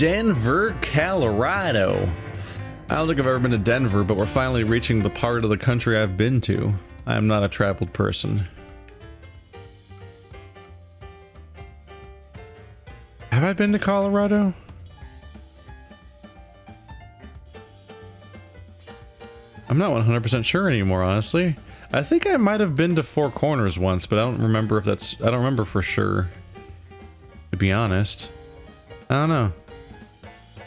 Denver, Colorado. I don't think I've ever been to Denver, but we're finally reaching the part of the country I've been to. I am not a traveled person. Have I been to Colorado? I'm not 100% sure anymore, honestly. I think I might have been to Four Corners once, but I don't remember if that's... I don't remember for sure. To be honest. I don't know.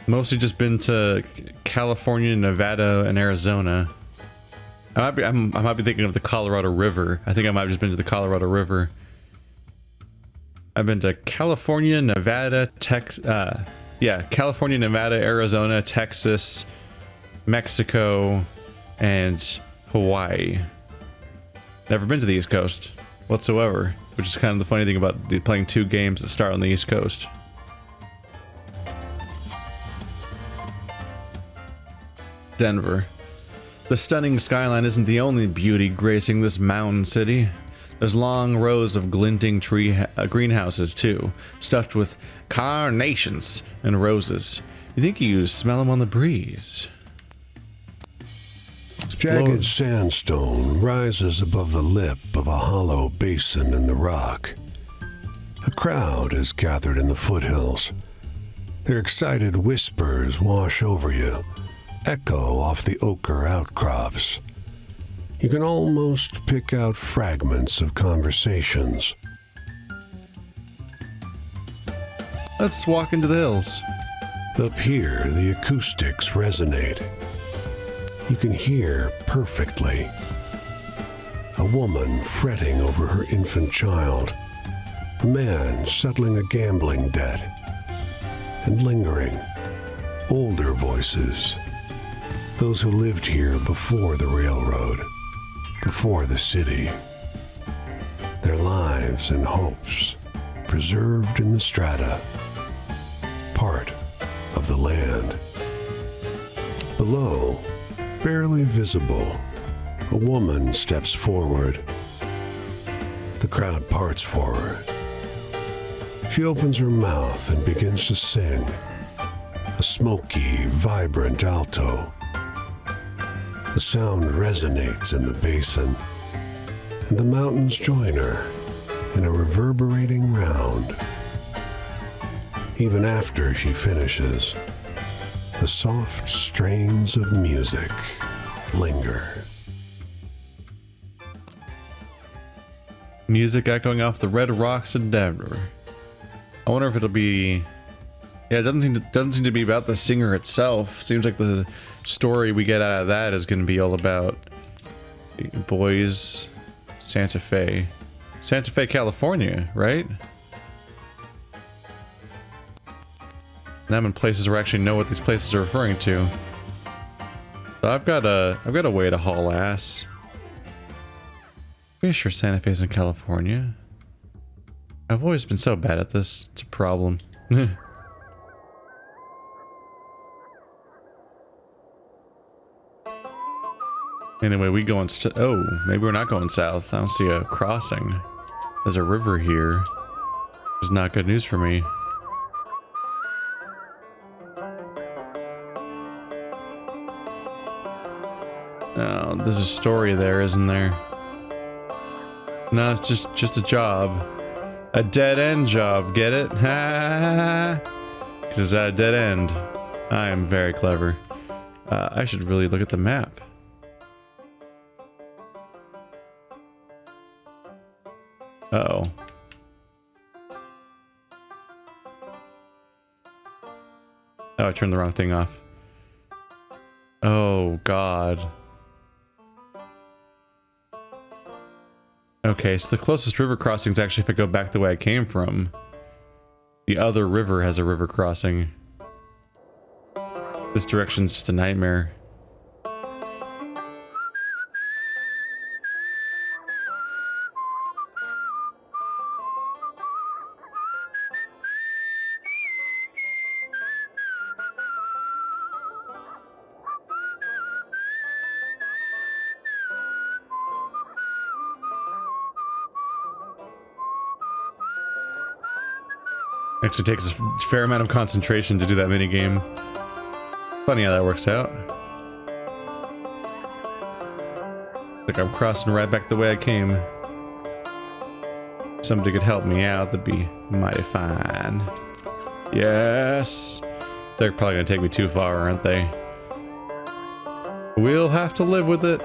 Mostly just been to California, Nevada, and Arizona. I might be thinking of the Colorado River. I think I might have just been to the Colorado River. I've been to California, Nevada, California, Nevada, Arizona, Texas, Mexico, and Hawaii. Never been to the East Coast whatsoever, which is kind of the funny thing about playing two games that start on the East Coast. Denver. The stunning skyline isn't the only beauty gracing this mountain city. There's long rows of glinting greenhouses too, stuffed with carnations and roses. You think you smell them on the breeze. Jagged sandstone rises above the lip of a hollow basin in the rock. A crowd is gathered in the foothills. Their excited whispers wash over you, echo off the ochre outcrops. You can almost pick out fragments of conversations. Let's walk into the hills. Up here, the acoustics resonate. You can hear perfectly. A woman fretting over her infant child. A man settling a gambling debt. And lingering, older voices. Those who lived here before the railroad, before the city. Their lives and hopes preserved in the strata. Part of the land. Below, barely visible, a woman steps forward. The crowd parts for her. She opens her mouth and begins to sing, a smoky, vibrant alto. The sound resonates in the basin, and the mountains join her in a reverberating round. Even after she finishes, the soft strains of music linger. Music echoing off the red rocks in Denver. I wonder if it'll be... Yeah, it doesn't seem to be about the singer itself. Seems like the story we get out of that is going to be all about boys, Santa Fe, California, right? Now I'm in places where I actually know what these places are referring to. So I've got a way to haul ass. Pretty sure Santa Fe's in California. I've always been so bad at this. It's a problem. Anyway, we going oh, maybe we're not going south. I don't see a crossing. There's a river here. It's not good news for me. Oh, there's a story there, isn't there? No, it's just a job. A dead-end job, get it? Ha! Because at a dead end, I am very clever. I should really look at the map. Uh-oh. Oh, I turned the wrong thing off. Oh, God. Okay, so the closest river crossing is actually if I go back the way I came from. The other river has a river crossing. This direction's just a nightmare. Actually takes a fair amount of concentration to do that mini game. Funny how that works out. Like I'm crossing right back the way I came. If somebody could help me out, that'd be mighty fine. Yes! They're probably gonna take me too far, aren't they? We'll have to live with it.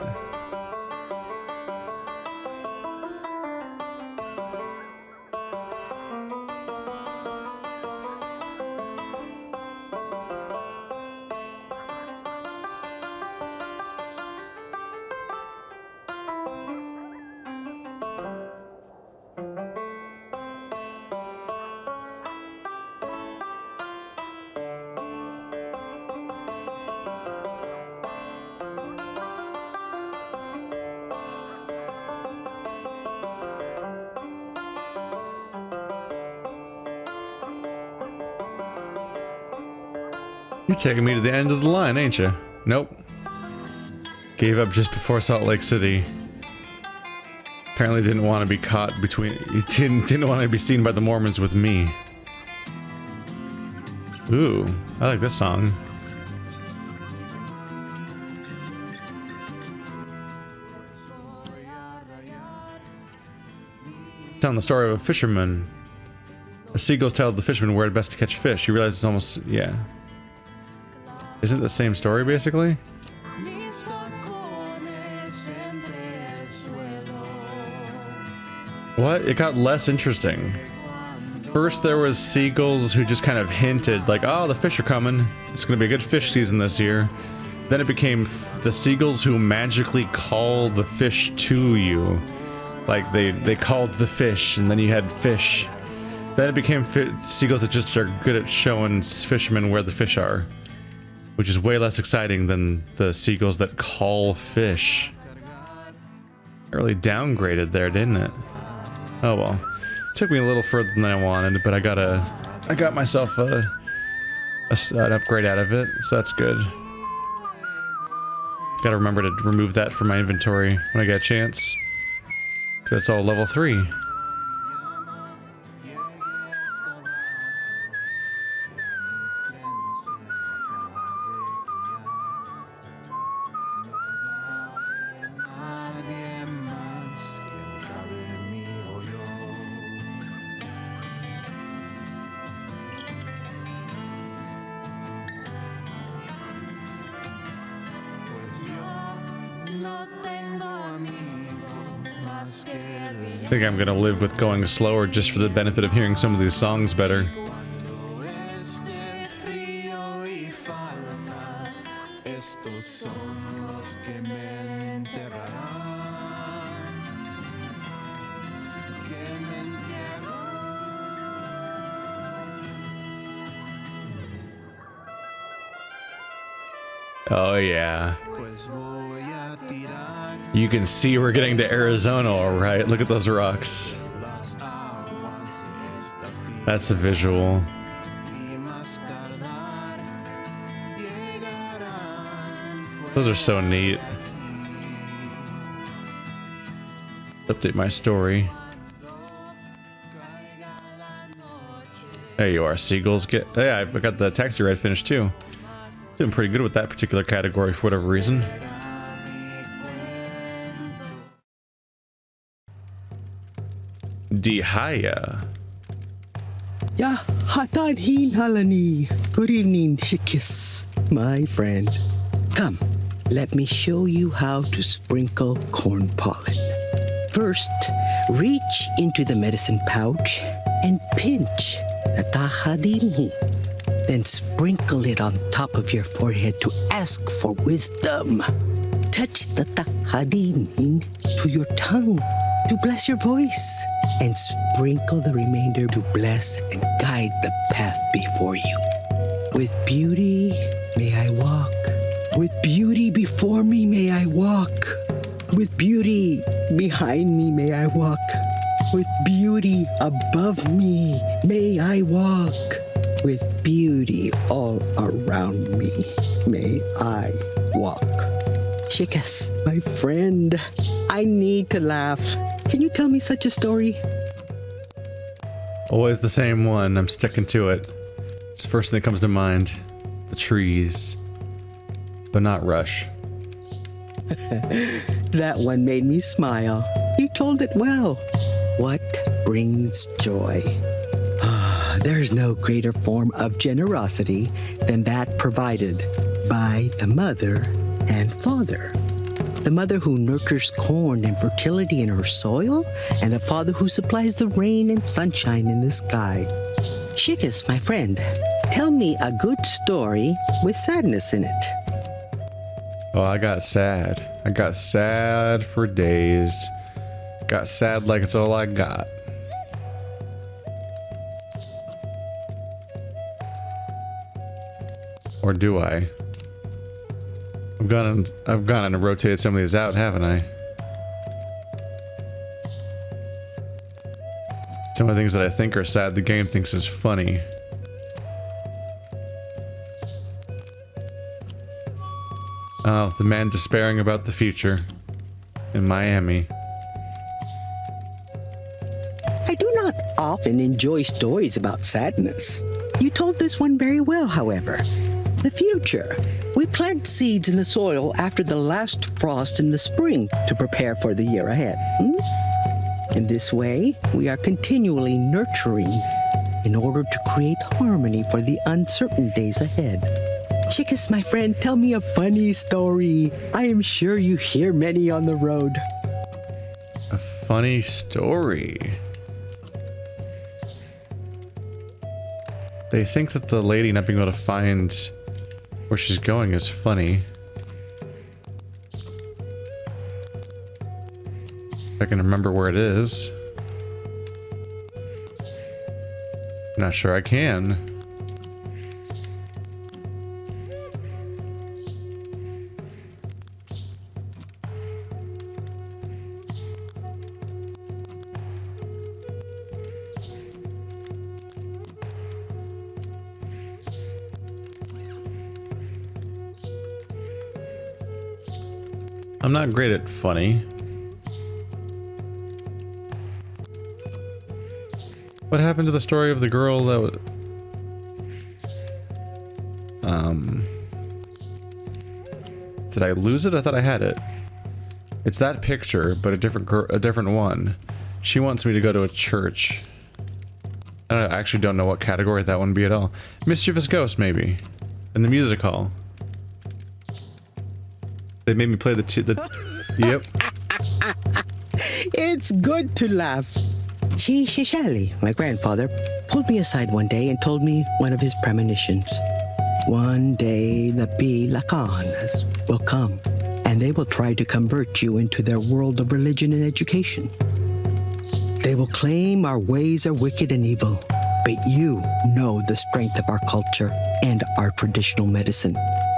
You're taking me to the end of the line, ain't you? Nope. Gave up just before Salt Lake City. Apparently didn't want to be caught between... Didn't want to be seen by the Mormons with me. Ooh, I like this song. Telling the story of a fisherman. A seagulls tell the fisherman where it's best to catch fish. You realize it's almost... yeah. Isn't it the same story, basically? What? It got less interesting. First there was seagulls who just kind of hinted, like, oh, the fish are coming. It's gonna be a good fish season this year. Then it became the seagulls who magically call the fish to you. Like, they called the fish, and then you had fish. Then it became seagulls that just are good at showing fishermen where the fish are. Which is way less exciting than the seagulls that call fish. It really downgraded there, didn't it? Oh well. It took me a little further than I wanted, but I got myself an upgrade out of it, so that's good. Gotta remember to remove that from my inventory when I get a chance. 'Cause it's all level 3. I think I'm gonna live with going slower just for the benefit of hearing some of these songs better. Oh yeah. You can see we're getting to Arizona, alright? Look at those rocks. That's a visual. Those are so neat. Update my story. There you are, seagulls. Yeah, I got the taxi ride finished too. Doing pretty good with that particular category for whatever reason. Dihaya. Ya hatan hin halani. Good evening, Shikis, my friend. Come, let me show you how to sprinkle corn pollen. First, reach into the medicine pouch and pinch the tahadinhi. Then sprinkle it on top of your forehead to ask for wisdom. Touch the tahadinhi to your tongue to bless your voice. And sprinkle the remainder to bless and guide the path before you. With beauty, may I walk. With beauty before me, may I walk. With beauty behind me, may I walk. With beauty above me, may I walk. With beauty all around me, may I walk. Shikas, my friend, I need to laugh. Can you tell me such a story? Always the same one. I'm sticking to it. It's the first thing that comes to mind. The trees. But not Rush. That one made me smile. You told it well. What brings joy? There's no greater form of generosity than that provided by the mother and father. The mother who nurtures corn and fertility in her soil, and the father who supplies the rain and sunshine in the sky. Shikis, my friend, tell me a good story with sadness in it. Oh, I got sad. I got sad for days. Got sad like it's all I got. Or do I? I've gone and rotated some of these out, haven't I? Some of the things that I think are sad, the game thinks is funny. Oh, the man despairing about the future in Miami. I do not often enjoy stories about sadness. You told this one very well, however. The future. We plant seeds in the soil after the last frost in the spring to prepare for the year ahead. In this way, we are continually nurturing in order to create harmony for the uncertain days ahead. Chickas, my friend, tell me a funny story. I am sure you hear many on the road. A funny story. They think that the lady not being able to find where she's going is funny. If I can remember where it is. Not sure I can. I'm not great at funny. What happened to the story of the girl that was... Did I lose it? I thought I had it. It's that picture, but a different one. She wants me to go to a church. I actually don't know what category that one would be at all. Mischievous Ghost, maybe. In the music hall. They made me play the Yep. It's good to laugh. Shali, my grandfather, pulled me aside one day and told me one of his premonitions. One day the Lakanas will come, and they will try to convert you into their world of religion and education. They will claim our ways are wicked and evil, but you know the strength of our culture and our traditional medicine.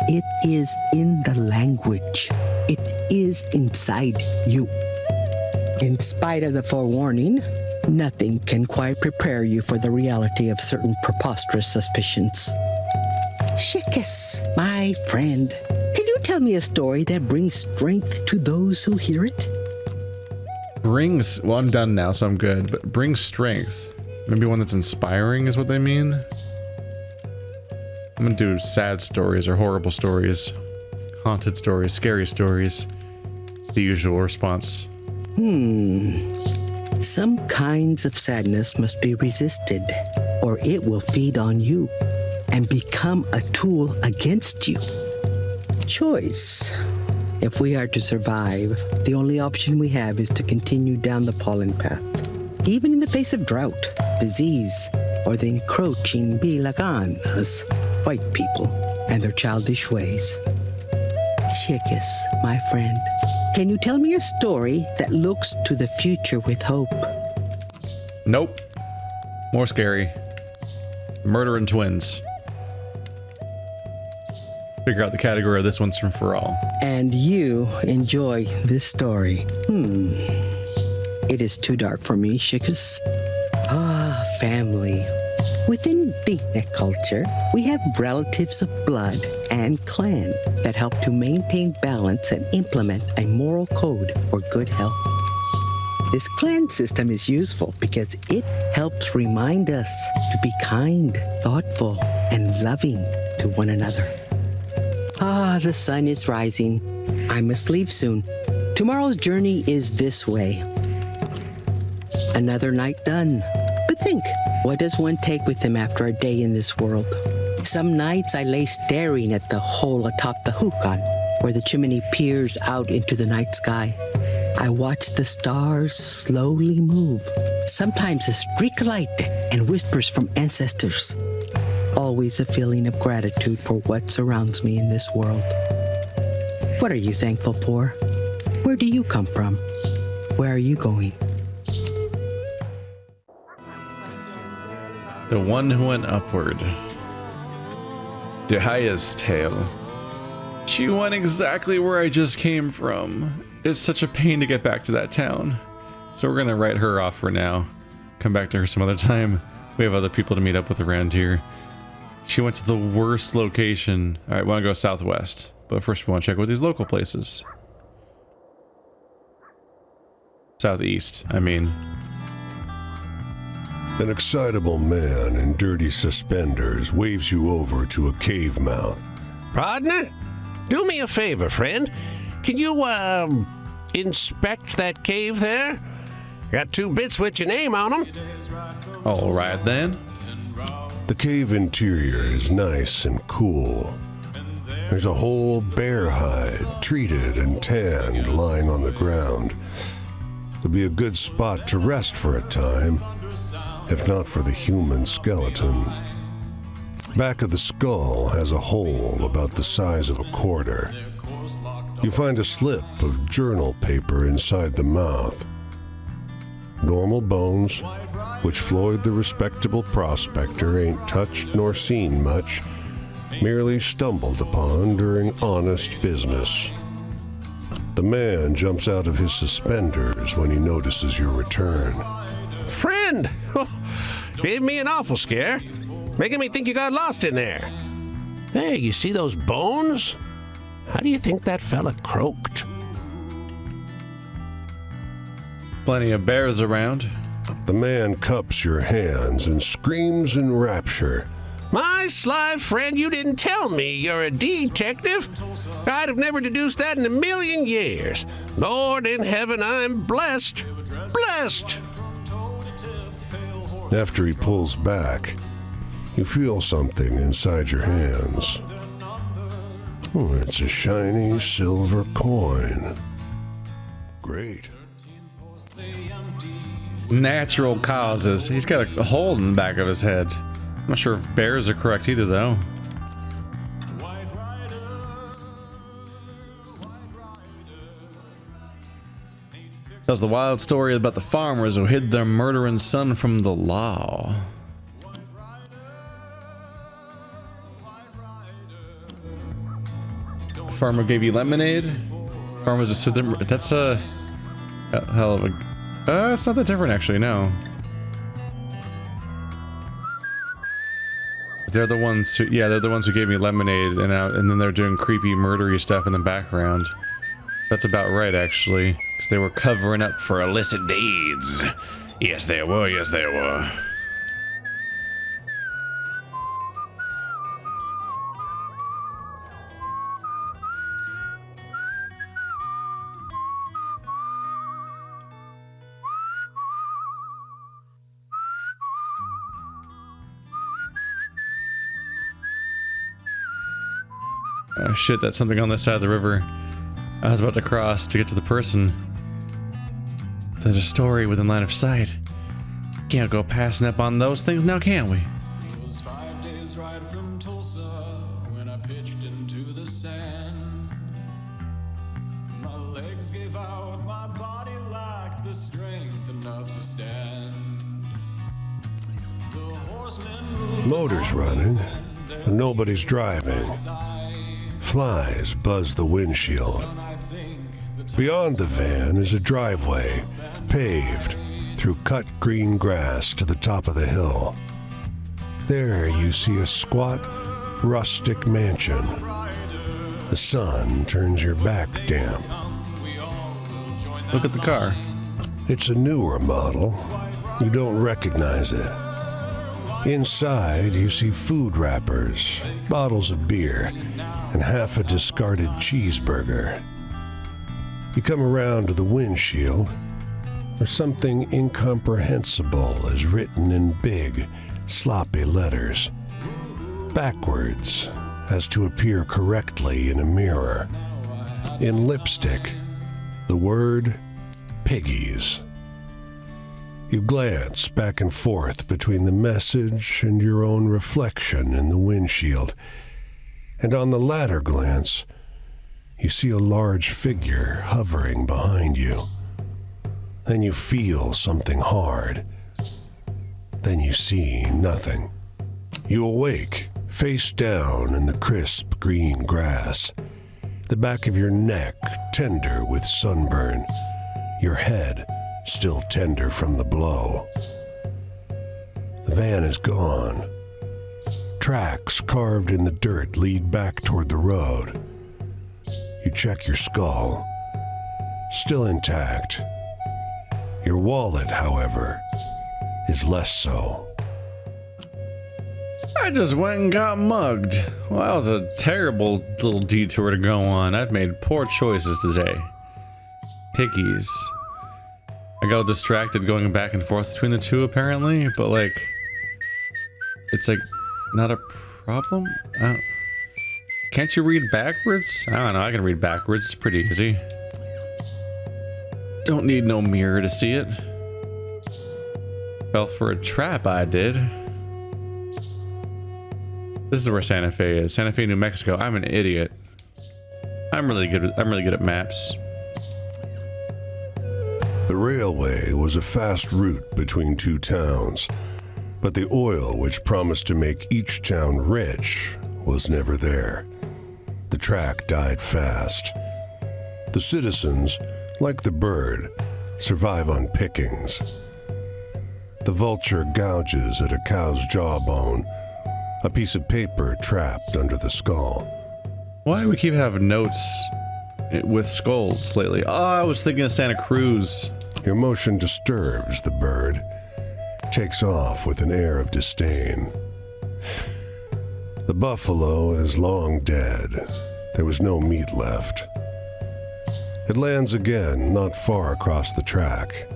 It is in the language. It is inside you. In spite of the forewarning, nothing can quite prepare you for the reality of certain preposterous suspicions. Shikis, my friend, can you tell me a story that brings strength to those who hear it? Brings... Well, I'm done now, so I'm good. But brings strength. Maybe one that's inspiring is what they mean? I'm gonna do sad stories or horrible stories. Haunted stories, scary stories. The usual response. Some kinds of sadness must be resisted, or it will feed on you and become a tool against you. Choice. If we are to survive, the only option we have is to continue down the pollen path, even in the face of drought, disease, or the encroaching Bilaganas, white people, and their childish ways. Chickas, my friend, can you tell me a story that looks to the future with hope? Nope. More scary. Murdering twins. Figure out the category of this one's from for all. And you enjoy this story. It is too dark for me, Chickas. Family. Within Dina culture, we have relatives of blood and clan that help to maintain balance and implement a moral code for good health. This cleanse system is useful because it helps remind us to be kind, thoughtful, and loving to one another. Ah, the sun is rising. I must leave soon. Tomorrow's journey is this way. Another night done. But think, what does one take with them after a day in this world? Some nights I lay staring at the hole atop the hookah, where the chimney peers out into the night sky. I watch the stars slowly move. Sometimes a streak of light and whispers from ancestors. Always a feeling of gratitude for what surrounds me in this world. What are you thankful for? Where do you come from? Where are you going? The one who went upward. Dehaya's tale. She went exactly where I just came from. It's such a pain to get back to that town. So we're gonna write her off for now. Come back to her some other time. We have other people to meet up with around here. She went to the worst location. Alright, we wanna go southwest. But first we wanna check out these local places. Southeast, I mean. An excitable man in dirty suspenders waves you over to a cave mouth. Partner, do me a favor, friend. Can you, inspect that cave there? Got 2 bits with your name on them. Alright then. The cave interior is nice and cool. There's a whole bear hide, treated and tanned, lying on the ground. It'll be a good spot to rest for a time, if not for the human skeleton. Back of the skull has a hole about the size of a quarter. You find a slip of journal paper inside the mouth. Normal bones, which Floyd the respectable prospector ain't touched nor seen much, merely stumbled upon during honest business. The man jumps out of his suspenders when he notices your return. Friend! Gave me an awful scare. Making me think you got lost in there. Hey, you see those bones? How do you think that fella croaked? Plenty of bears around. The man cups your hands and screams in rapture. My sly friend, you didn't tell me you're a detective. I'd have never deduced that in a million years. Lord in heaven, I'm blessed. Blessed! After he pulls back, you feel something inside your hands. Oh, it's a shiny silver coin. Great. Natural causes. He's got a hole in the back of his head. I'm not sure if bears are correct either, though. Tells the wild story about the farmers who hid their murdering son from the law. Farmer gave you lemonade. Farmers just sit there. That's a hell of a. It's not that different, actually. No. They're the ones who, yeah, they're the ones who gave me lemonade, and then they're doing creepy, murdery stuff in the background. That's about right, actually, because they were covering up for illicit deeds. Yes, they were. Yes, they were. Oh shit, that's something on this side of the river. I was about to cross to get to the person. There's a story within line of sight. Can't go passing up on those things now, can we? It was 5 days ride from Tulsa when I pitched into the sand. My legs gave out, my body lacked the strength enough to stand. The horsemen moved Motor's running, but nobody's driving. Flies buzz the windshield. Beyond the van is a driveway, paved through cut green grass to the top of the hill. There you see a squat, rustic mansion. The sun turns your back damp. Look at the car. It's a newer model. You don't recognize it. Inside, you see food wrappers, bottles of beer, and half a discarded cheeseburger. You come around to the windshield, where something incomprehensible is written in big, sloppy letters, backwards, as to appear correctly in a mirror. In lipstick, the word piggies. You glance back and forth between the message and your own reflection in the windshield, and on the latter glance, you see a large figure hovering behind you. Then you feel something hard. Then you see nothing. You awake, face down in the crisp green grass, the back of your neck tender with sunburn, your head still tender from the blow. The van is gone. Tracks carved in the dirt lead back toward the road. You check your skull. Still intact. Your wallet, however, is less so. I just went and got mugged. Well, that was a terrible little detour to go on. I've made poor choices today. Piggies. I got distracted going back and forth between the two, apparently, but like, it's like not a problem. Can't you read backwards? I don't know. I can read backwards. It's pretty easy. Don't need no mirror to see it. Fell for a trap, I did. This is where Santa Fe is. Santa Fe, New Mexico. I'm an idiot. I'm really good at maps. The railway was a fast route between two towns, but the oil which promised to make each town rich was never there. The track died fast. The citizens, like the bird, survive on pickings. The vulture gouges at a cow's jawbone, a piece of paper trapped under the skull. Why do we keep having notes with skulls lately? Oh, I was thinking of Santa Cruz. Your motion disturbs the bird, takes off with an air of disdain. The buffalo is long dead. There was no meat left. It lands again, not far across the track.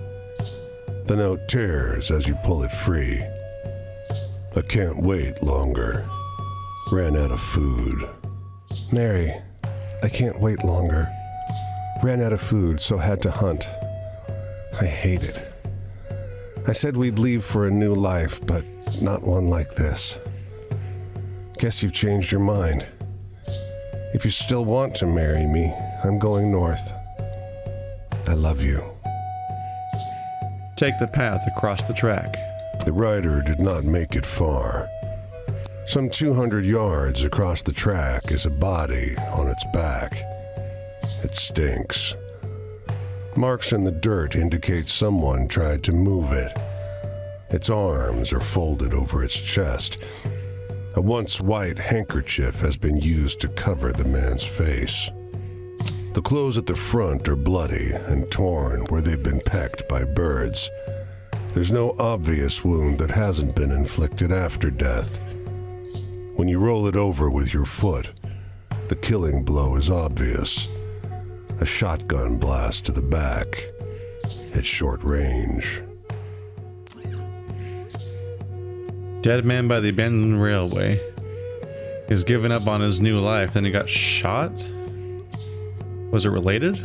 The note tears as you pull it free. I can't wait longer. Ran out of food. Mary, I can't wait longer. Ran out of food, so had to hunt. I hate it. I said we'd leave for a new life, but not one like this. Guess you've changed your mind. If you still want to marry me, I'm going north. I love you. Take the path across the track. The rider did not make it far. Some 200 yards across the track is a body on its back. It stinks. Marks in the dirt indicate someone tried to move it. Its arms are folded over its chest. A once white handkerchief has been used to cover the man's face. The clothes at the front are bloody and torn where they've been pecked by birds. There's no obvious wound that hasn't been inflicted after death. When you roll it over with your foot, the killing blow is obvious. A shotgun blast to the back at short range. Dead man by the abandoned railway. He's given up on his new life, then he got shot? Was it related?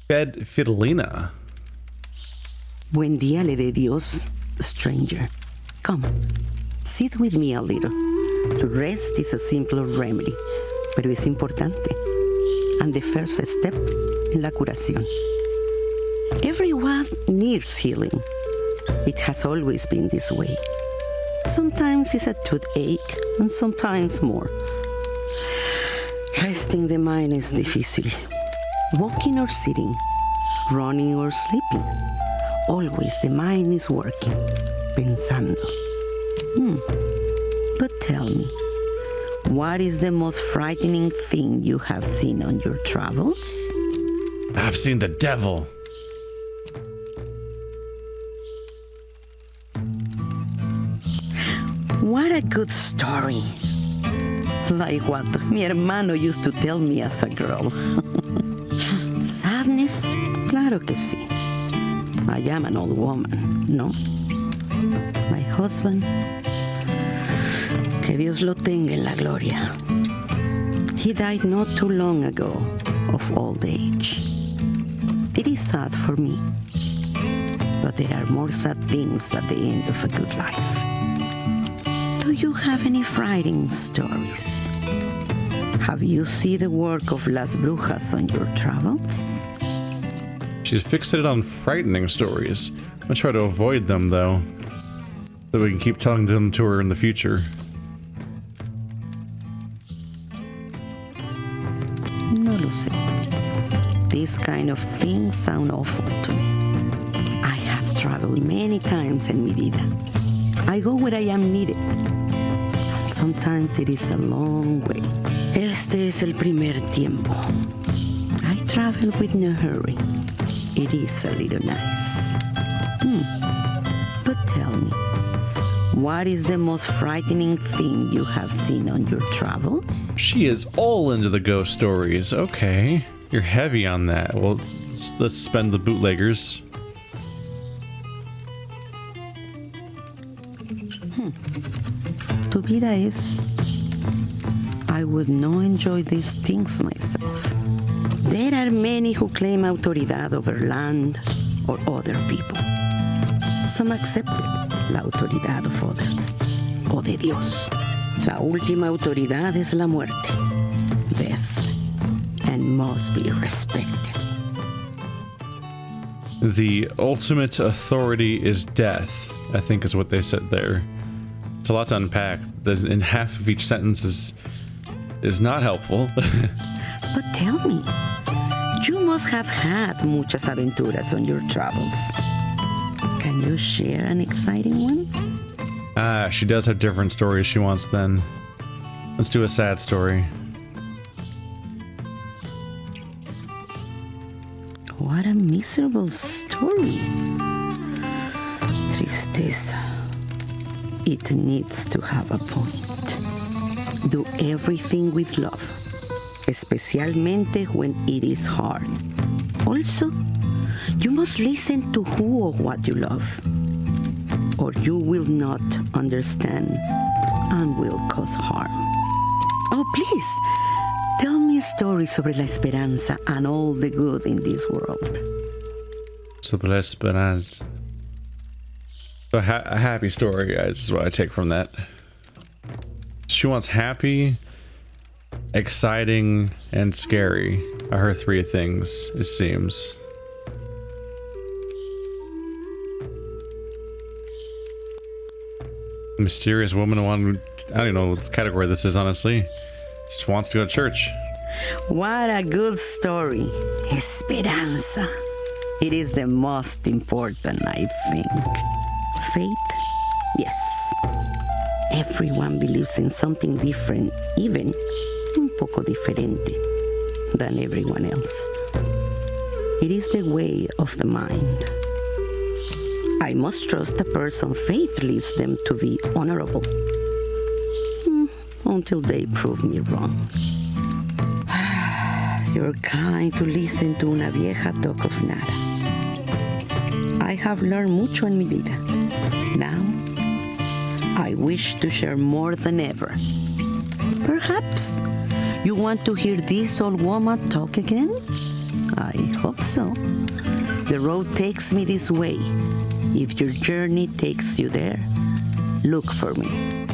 Fed Fidelina. Buen día le de Dios, stranger. Come, sit with me a little. Rest is a simple remedy, pero es importante. And the first step in la curación. Everyone needs healing. It has always been this way. Sometimes it's a toothache, and sometimes more. Resting the mind is difícil. Walking or sitting, running or sleeping. Always the mind is working, pensando. But tell me, What is the most frightening thing you have seen on your travels? I've seen the devil. What a good story. Like what mi hermano used to tell me as a girl. Sadness? Claro que sí. I am an old woman, no? My husband, que Dios lo tenga en la gloria. He died not too long ago of old age. It is sad for me, but there are more sad things at the end of a good life. Do you have any frightening stories? Have you seen the work of Las Brujas on your travels? She's fixated on frightening stories. I'm gonna try to avoid them, though, so we can keep telling them to her in the future. No lo sé. These kind of things sound awful to me. I have traveled many times en mi vida. I go where I am needed. And sometimes it is a long way. Este es el primer tiempo. I travel with no hurry. It is a little nice. But tell me, what is the most frightening thing you have seen on your travels? She is all into the ghost stories. Okay. You're heavy on that. Well, let's spend the bootleggers. Tu vida es... I would not enjoy these things myself. There are many who claim autoridad over land or other people. Some accepted la autoridad of others, o de Dios. La última autoridad es la muerte, death, and must be respected. The ultimate authority is death, I think is what they said there. It's a lot to unpack. In half of each sentence is not helpful. But tell me, you must have had muchas aventuras on your travels. Can you share an exciting one? She does have different stories she wants then. Let's do a sad story. What a miserable story. Tristeza. It needs to have a point. Do everything with love, especialmente when it is hard. Also, you must listen to who or what you love, or you will not understand and will cause harm. Oh, please, tell me a story sobre la esperanza and all the good in this world. Sobre la esperanza. So a happy story, guys, is what I take from that. She wants happy, exciting, and scary are her three things, it seems. Mysterious woman wanting, I don't even know what category this is, honestly. She just wants to go to church. What a good story. Esperanza. It is the most important, I think. Faith? Yes. Everyone believes in something different, even un poco diferente than everyone else. It is the way of the mind. I must trust a person's faith leads them to be honorable. Until they prove me wrong. You're kind to listen to una vieja talk of nada. I have learned mucho en mi vida. Now, I wish to share more than ever. Perhaps you want to hear this old woman talk again? I hope so. The road takes me this way. If your journey takes you there, look for me.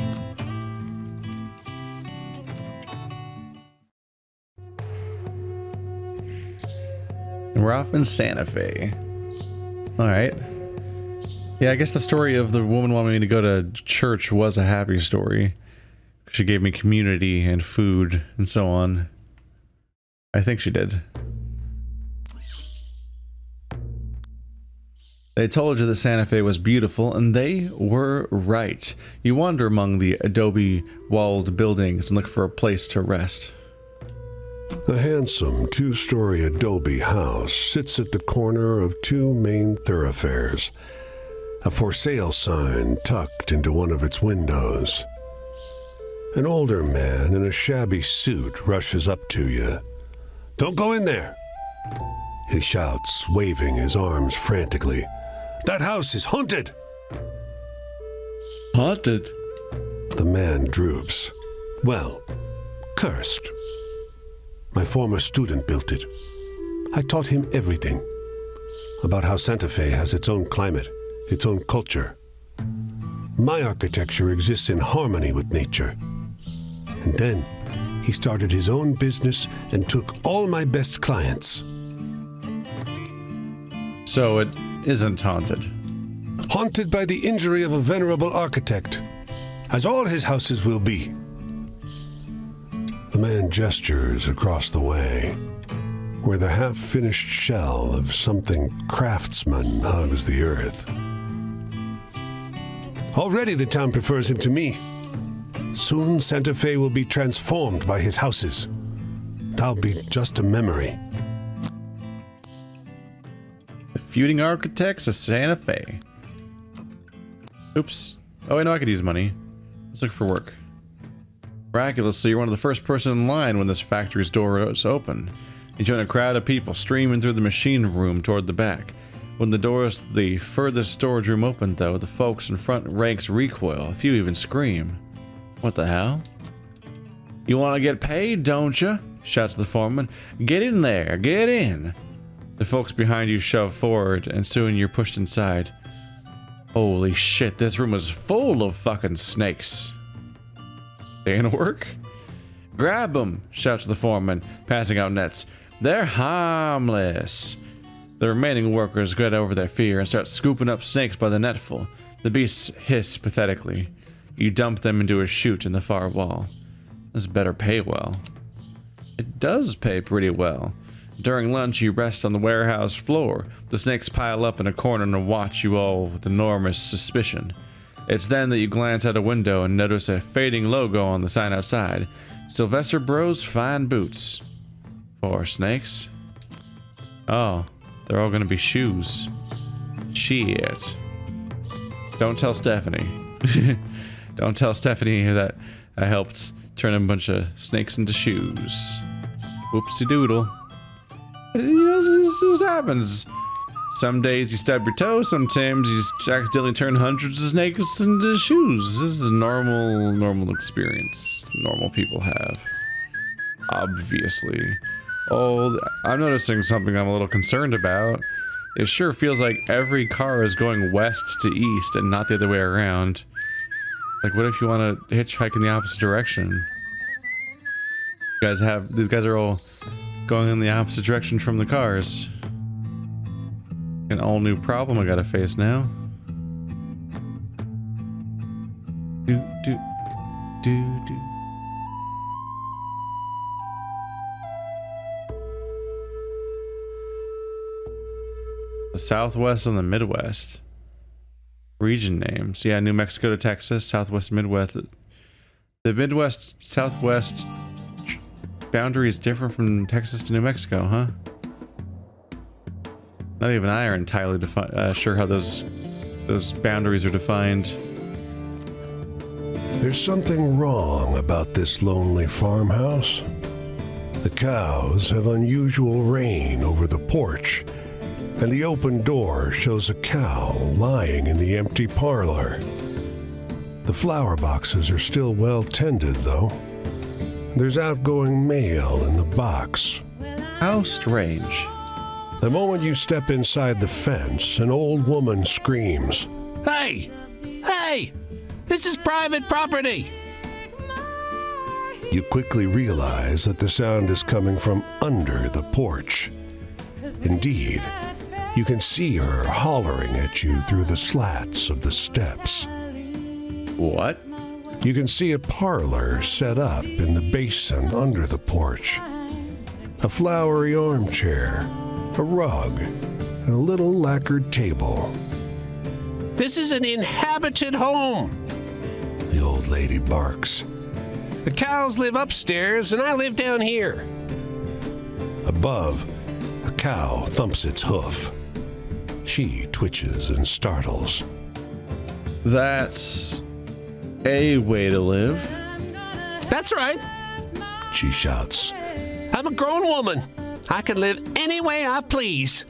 We're off in Santa Fe. Alright. Yeah, I guess the story of the woman wanting me to go to church was a happy story. She gave me community and food and so on. I think she did. They told you the Santa Fe was beautiful, and they were right. You wander among the adobe walled buildings and look for a place to rest. A handsome two-story adobe house sits at the corner of two main thoroughfares, a for sale sign tucked into one of its windows. An older man in a shabby suit rushes up to you. "Don't go in there," he shouts, waving his arms frantically. "That house is haunted!" Haunted? The man droops. "Well, cursed. My former student built it. I taught him everything about how Santa Fe has its own climate, its own culture. My architecture exists in harmony with nature. And then he started his own business and took all my best clients." So it isn't haunted. Haunted by the injury of a venerable architect, as all his houses will be. The man gestures across the way, where the half-finished shell of something craftsman hugs the earth. Already the town prefers him to me. Soon Santa Fe will be transformed by his houses. I'll be just a memory. The feuding architects of Santa Fe. Oops. Oh, wait, no, I could use money. Let's look for work. Miraculously, you're one of the first person in line when this factory's door is open. You join a crowd of people streaming through the machine room toward the back. When the doors to the furthest storage room open, though, the folks in front ranks recoil. A few even scream. What the hell? "You want to get paid, don't you?" shouts the foreman. "Get in there, get in." The folks behind you shove forward, and soon you're pushed inside. Holy shit, this room is full of fucking snakes. They gonna work? "Grab them," shouts the foreman, passing out nets. "They're harmless." The remaining workers get over their fear and start scooping up snakes by the netful. The beasts hiss pathetically. You dump them into a chute in the far wall. This better pay well. It does pay pretty well. During lunch, you rest on the warehouse floor. The snakes pile up in a corner and watch you all with enormous suspicion. It's then that you glance out a window and notice a fading logo on the sign outside. Sylvester Bros Fine Boots. For snakes? Oh, they're all gonna be shoes. Shit. Don't tell Stephanie. Don't tell Stephanie that I helped turn a bunch of snakes into shoes. Whoopsie doodle. You know, this just happens. Some days you stub your toe, sometimes you accidentally turn hundreds of snakes into shoes. This is a normal experience normal people have. Obviously. Oh, I'm noticing something I'm a little concerned about. It sure feels like every car is going west to east and not the other way around. Like, what if you want to hitchhike in the opposite direction? These guys are all going in the opposite direction from the cars. An all new problem I gotta face now. Do. The Southwest and the Midwest. Region names. Yeah, New Mexico to Texas, Southwest, Midwest. The Midwest, Southwest boundary is different from Texas to New Mexico, huh? Not even I are entirely sure how those boundaries are defined. There's something wrong about this lonely farmhouse. The cows have unusual rain over the porch, and the open door shows a cow lying in the empty parlor. The flower boxes are still well tended, though. There's outgoing mail in the box. How strange. The moment you step inside the fence, an old woman screams, Hey! Hey! This is private property! You quickly realize that the sound is coming from under the porch. Indeed, you can see her hollering at you through the slats of the steps. What? You can see a parlor set up in the basin under the porch. A flowery armchair, a rug, and a little lacquered table. This is an inhabited home. The old lady barks. The cows live upstairs, and I live down here. Above, a cow thumps its hoof. She twitches and startles. That's a way to live. That's right. She shouts. I'm a grown woman. I can live any way I please.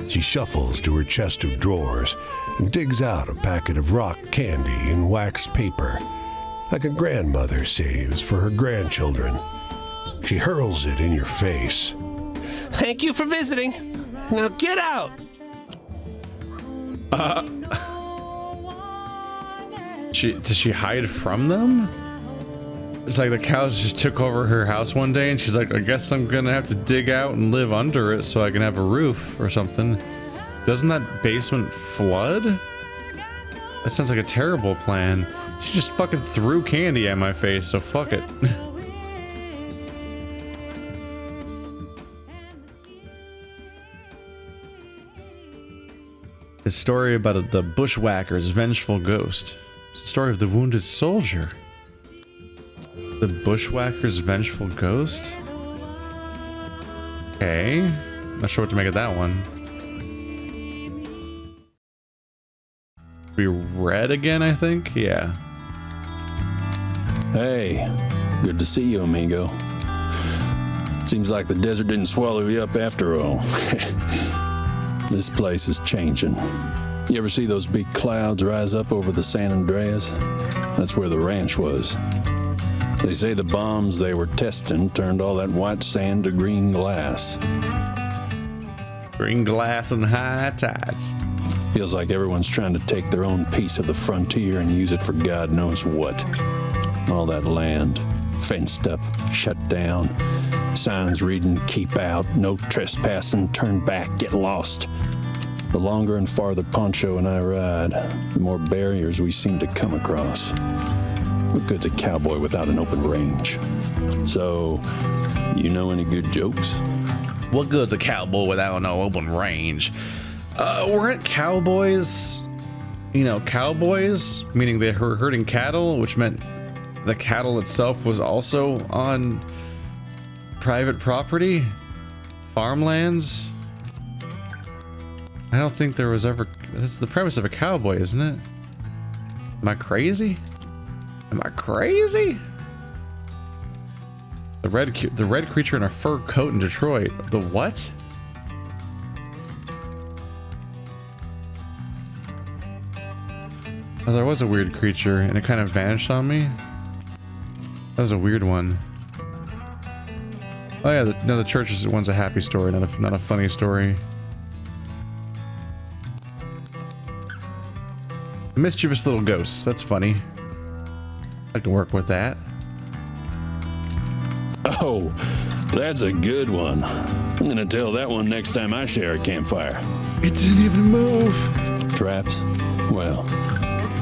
She shuffles to her chest of drawers and digs out a packet of rock candy and wax paper, like a grandmother saves for her grandchildren. She hurls it in your face. Thank you for visiting. Now get out. Does she hide from them? It's like the cows just took over her house one day and she's like, I guess I'm gonna have to dig out and live under it so I can have a roof or something. Doesn't that basement flood? That sounds like a terrible plan. She just fucking threw candy at my face, so fuck it. The story about the bushwhacker's vengeful ghost. It's the story of the wounded soldier. The bushwhacker's vengeful ghost? Okay. Not sure what to make of that one. We read again, I think? Yeah. Hey, good to see you, amigo. Seems like the desert didn't swallow you up after all. This place is changing. You ever see those big clouds rise up over the San Andreas? That's where the ranch was. They say the bombs they were testing turned all that white sand to green glass. Green glass and high tides. Feels like everyone's trying to take their own piece of the frontier and use it for God knows what. All that land, fenced up, shut down. Signs reading, keep out, no trespassing, turn back, get lost. The longer and farther Poncho and I ride, the more barriers we seem to come across. What good's a cowboy without an open range? So, you know any good jokes? What good's a cowboy without no open range? Weren't cowboys, you know, cowboys? Meaning they were herding cattle, which meant the cattle itself was also on private property? Farmlands? I don't think there was ever... That's the premise of a cowboy, isn't it? Am I crazy? Am I crazy? The red creature in a fur coat in Detroit. The what? Oh, there was a weird creature and it kind of vanished on me. That was a weird one. Oh yeah, the church one's a happy story, not a funny story. Mischievous little ghosts. That's funny. I can work with that. Oh, that's a good one. I'm gonna tell that one next time I share a campfire. It didn't even move. Traps? Well,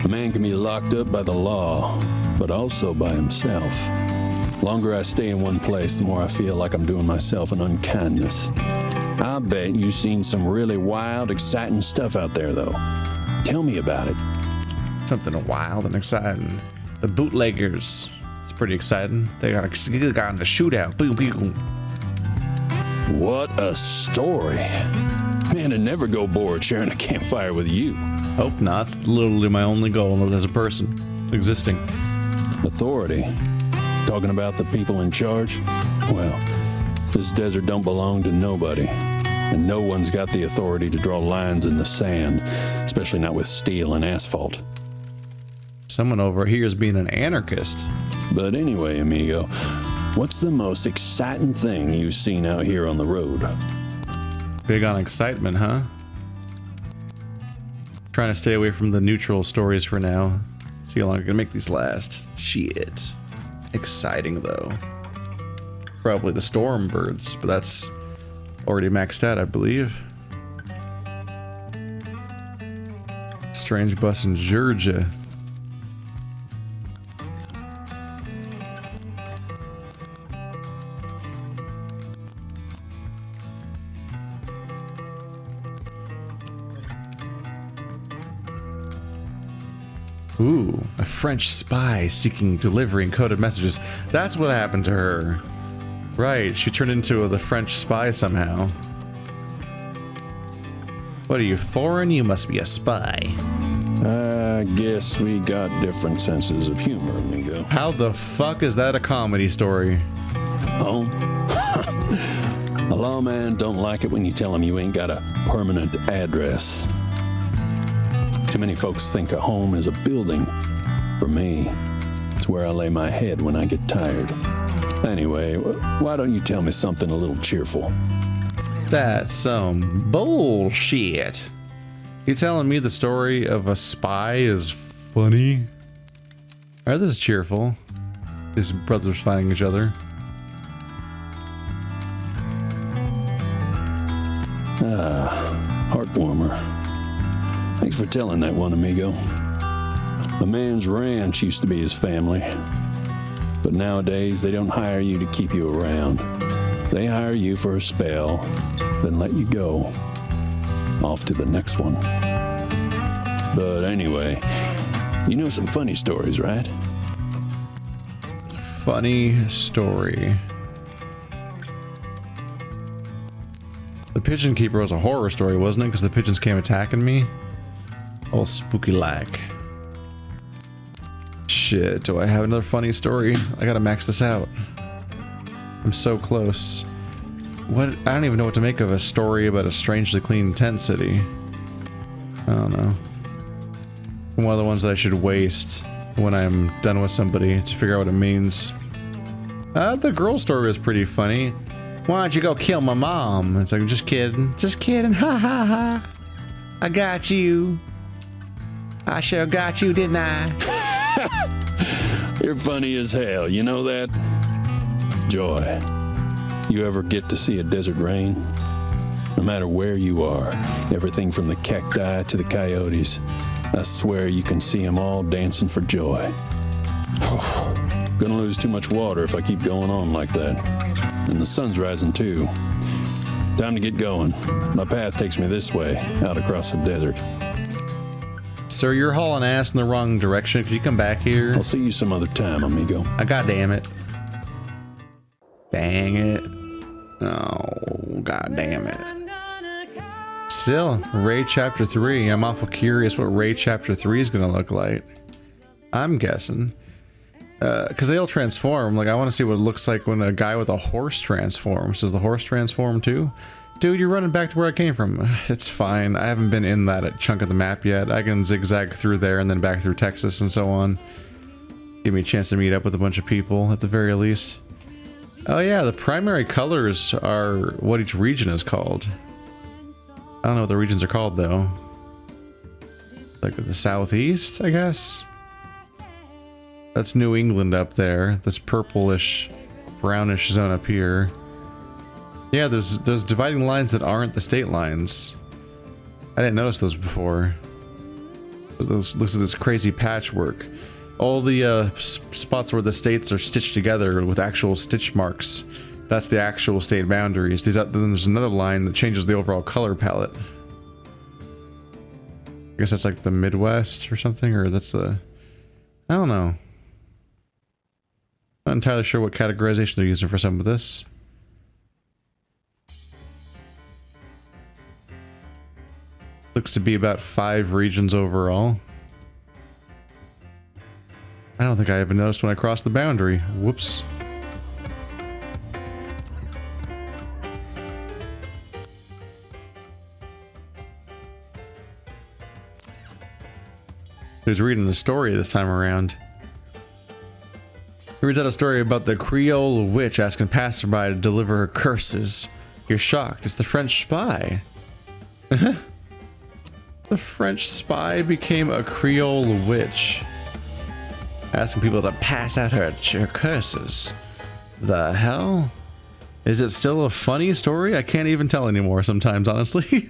a man can be locked up by the law, but also by himself. Longer I stay in one place, the more I feel like I'm doing myself an unkindness. I bet you've seen some really wild, exciting stuff out there, though. Tell me about it. Something wild and exciting. The bootleggers. It's pretty exciting. They got in the shootout. Boom, boom. What a story. Man, I'd never go bored sharing a campfire with you. Hope not. It's literally my only goal as a person existing. Authority. Talking about the people in charge? Well, this desert don't belong to nobody. And no one's got the authority to draw lines in the sand, especially not with steel and asphalt. Someone over here is being an anarchist. But anyway, amigo, what's the most exciting thing you've seen out here on the road? Big on excitement, huh? Trying to stay away from the neutral stories for now. See how long I can make these last. Shit. Exciting, though. Probably the storm birds, but that's already maxed out, I believe. Strange bus in Georgia. Ooh, a French spy seeking delivering coded messages. That's what happened to her. Right, she turned into the French spy somehow. What are you, foreign? You must be a spy. I guess we got different senses of humor, amigo. How the fuck is that a comedy story? Home? A lawman don't like it when you tell him you ain't got a permanent address. Too many folks think a home is a building. For me, it's where I lay my head when I get tired. Anyway, why don't you tell me something a little cheerful? That's some bullshit. You telling me the story of a spy is funny? Alright, this is cheerful. These brothers finding each other. Heartwarmer. Thanks for telling that one, amigo. A man's ranch used to be his family. But nowadays, they don't hire you to keep you around. They hire you for a spell, then let you go. Off to the next one. But anyway, you know some funny stories, right? Funny story. The Pigeon Keeper was a horror story, wasn't it? Because the pigeons came attacking me. All spooky like. Shit, do I have another funny story? I gotta max this out. I'm so close. What? I don't even know what to make of a story about a strangely clean tent city. I don't know. One of the ones that I should waste when I'm done with somebody to figure out what it means. The girl story was pretty funny. Why don't you go kill my mom? It's like, just kidding, ha ha ha. I got you. I sure got you, didn't I? You're funny as hell, you know that? Joy. You ever get to see a desert rain? No matter where you are, everything from the cacti to the coyotes, I swear you can see them all dancing for joy. Gonna lose too much water if I keep going on like that. And the sun's rising too. Time to get going. My path takes me this way, out across the desert. Sir, you're hauling ass in the wrong direction. Could you come back here? I'll see you some other time, amigo. God damn it. Dang it. Oh, god damn it. Still, Raid Chapter 3. I'm awful curious what Raid Chapter 3 is gonna look like. I'm guessing. Because they all transform. Like, I want to see what it looks like when a guy with a horse transforms. Does the horse transform too? Dude, you're running back to where I came from. It's fine. I haven't been in that chunk of the map yet. I can zigzag through there and then back through Texas and so on. Give me a chance to meet up with a bunch of people at the very least. Oh yeah, the primary colors are what each region is called. I don't know what the regions are called though. Like the southeast, I guess? That's New England up there. This purplish, brownish zone up here. Yeah, there's dividing lines that aren't the state lines. I didn't notice those before. Looks like this crazy patchwork. All the spots where the states are stitched together with actual stitch marks. That's the actual state boundaries. Then there's another line that changes the overall color palette. I guess that's like the Midwest or something, or that's the... I don't know. Not entirely sure what categorization they're using for some of this. Looks to be about 5 regions overall. I don't think I even noticed when I crossed the boundary. Whoops. Who's reading the story this time around? He reads out a story about the Creole witch asking passerby to deliver her curses. You're shocked. It's the French spy. The French spy became a Creole witch. Asking people to pass out her curses. The hell? Is it still a funny story? I can't even tell anymore sometimes, honestly.